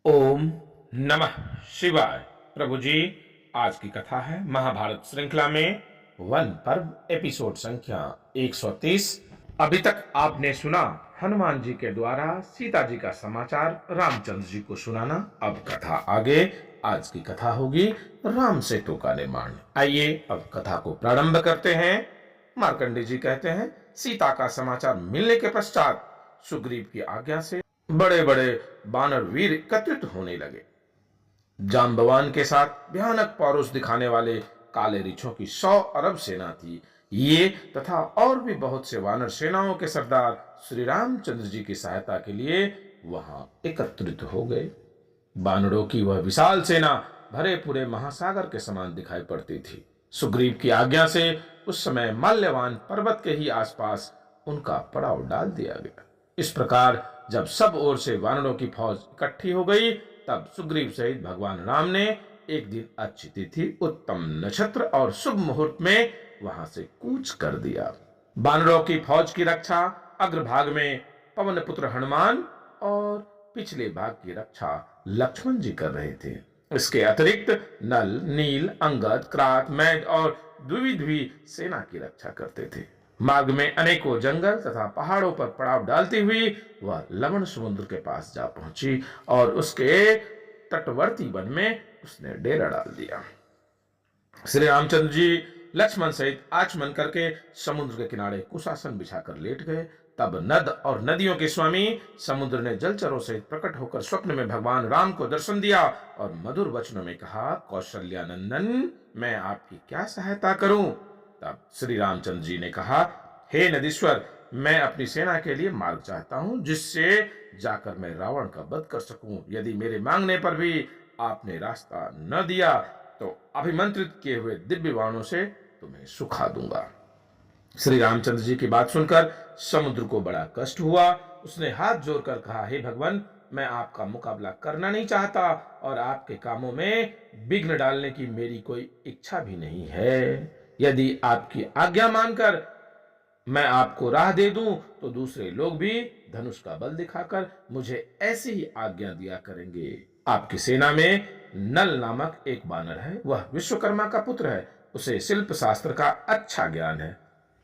ओम नमः शिवाय। प्रभु जी, आज की कथा है महाभारत श्रृंखला में वन पर्व एपिसोड संख्या 130। अभी तक आपने सुना हनुमान जी के द्वारा सीता जी का समाचार रामचंद्र जी को सुनाना। अब कथा आगे। आज की कथा होगी राम सेतु का निर्माण। आइए अब कथा को प्रारंभ करते हैं। मार्कंडे जी कहते हैं, सीता का समाचार मिलने के पश्चात सुग्रीव की आज्ञा से बड़े बड़े बानर वीर एकत्रित होने लगे। जाम्बवान के साथ भयानक पौरुष दिखाने वाले काले रीछों की 100 अरब सेना थी। ये तथा और भी बहुत से वानर सेनाओं के सरदार श्री रामचंद्र जी की सहायता के लिए वहां एकत्रित हो गए। बानरों की वह विशाल सेना भरे पूरे महासागर के समान दिखाई पड़ती थी। सुग्रीव की आज्ञा से उस समय माल्यवान पर्वत के ही आसपास उनका पड़ाव डाल दिया गया। इस प्रकार जब सब ओर से वानरों की फौज इकट्ठी हो गई, तब सुग्रीव सहित भगवान राम ने एक दिन अच्छी तिथि, उत्तम नक्षत्र और शुभ मुहूर्त में वहां से कूच कर दिया। बानरों की फौज की रक्षा अग्रभाग में पवन पुत्र हनुमान और पिछले भाग की रक्षा लक्ष्मण जी कर रहे थे। इसके अतिरिक्त नल, नील, अंगद, क्रात, मैद और द्विविध भी सेना की रक्षा करते थे। मार्ग में अनेकों जंगल तथा पहाड़ों पर पड़ाव डालती हुई वह लवण समुद्र के पास जा पहुंची और उसके तटवर्ती वन में उसने डेरा डाल दिया। श्री रामचंद्र जी लक्ष्मण सहित आचमन करके समुद्र के किनारे कुशासन बिछाकर लेट गए। तब नद और नदियों के स्वामी समुद्र ने जलचरों सहित प्रकट होकर स्वप्न में भगवान राम को दर्शन दिया और मधुर वचनों में कहा, कौशल्यानंदन, मैं आपकी क्या सहायता करूं? तब श्री रामचंद्र जी ने कहा, हे नदीश्वर, मैं अपनी सेना के लिए मार्ग चाहता हूं, जिससे जाकर मैं रावण का वध कर सकूं। यदि मेरे मांगने पर भी आपने रास्ता न दिया तो अभिमंत्रित किए हुए दिव्य बाणों से तुम्हें सुखा दूंगा। श्री रामचंद्र जी की बात सुनकर समुद्र को बड़ा कष्ट हुआ। उसने हाथ जोड़कर कहा, हे भगवान, मैं आपका मुकाबला करना नहीं चाहता और आपके कामों में विघ्न डालने की मेरी कोई इच्छा भी नहीं है। यदि आपकी आज्ञा मानकर मैं आपको राह दे दूं तो दूसरे लोग भी धनुष का बल दिखाकर मुझे ऐसी ही आज्ञा दिया करेंगे। आपकी सेना में नल नामक एक बानर है। वह विश्वकर्मा का पुत्र है। उसे शिल्प शास्त्र का अच्छा ज्ञान है।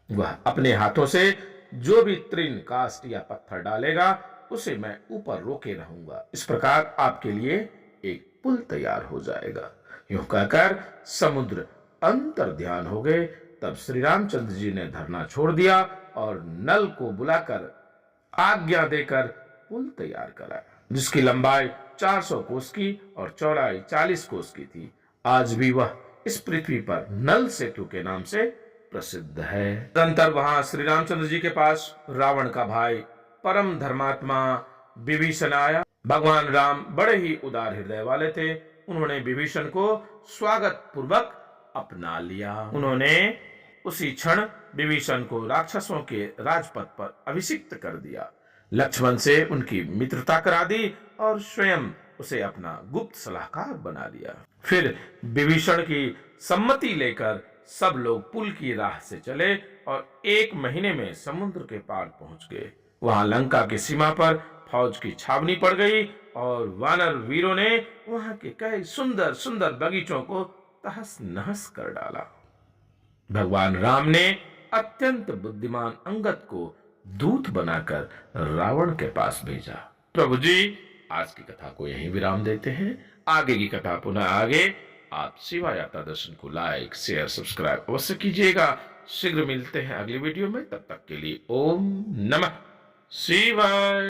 वह अपने हाथों से जो भी तृण, काष्ठ या पत्थर डालेगा उसे मैं ऊपर रोके रहूंगा। इस प्रकार आपके लिए एक पुल तैयार हो जाएगा। यूं कहकर समुद्र अंतर ध्यान हो गए। तब श्री रामचंद्र जी ने धरना छोड़ दिया और नल को बुलाकर आज्ञा देकर पुल तैयार कराया, जिसकी लंबाई 400 कोस की और चौड़ाई 40 कोस की थी। आज भी वह इस पृथ्वी पर नल सेतु के नाम से प्रसिद्ध है। तदंतर वहां श्री रामचंद्र जी के पास रावण का भाई परम धर्मात्मा विभीषण आया। भगवान राम बड़े ही उदार हृदय वाले थे। उन्होंने विभीषण को स्वागत पूर्वक अपना लिया। उन्होंने उसी क्षण विभीषण को राक्षसों के राजपथ पर अभिषिक्त कर दिया, लक्ष्मण से उनकी मित्रता करा दी और स्वयं उसे अपना गुप्त सलाहकार बना लिया। फिर विभीषण की सम्मति लेकर सब लोग पुल की राह से चले और 1 महीने में समुद्र के पार पहुंच गए। वहां लंका की सीमा पर फौज की छावनी पड़ गई और वानर वीरों ने वहां के कई सुंदर सुंदर बगीचों को तहस नहस कर डाला। भगवान राम ने अत्यंत बुद्धिमान अंगद को दूत बनाकर रावण के पास भेजा। प्रभु जी, आज की कथा को यहीं विराम देते हैं। आगे की कथा पुनः आगे। आप शिवा यात्रा दर्शन को लाइक, शेयर, सब्सक्राइब अवश्य कीजिएगा। शीघ्र मिलते हैं अगली वीडियो में। तब तक के लिए ओम नमः शिवाय।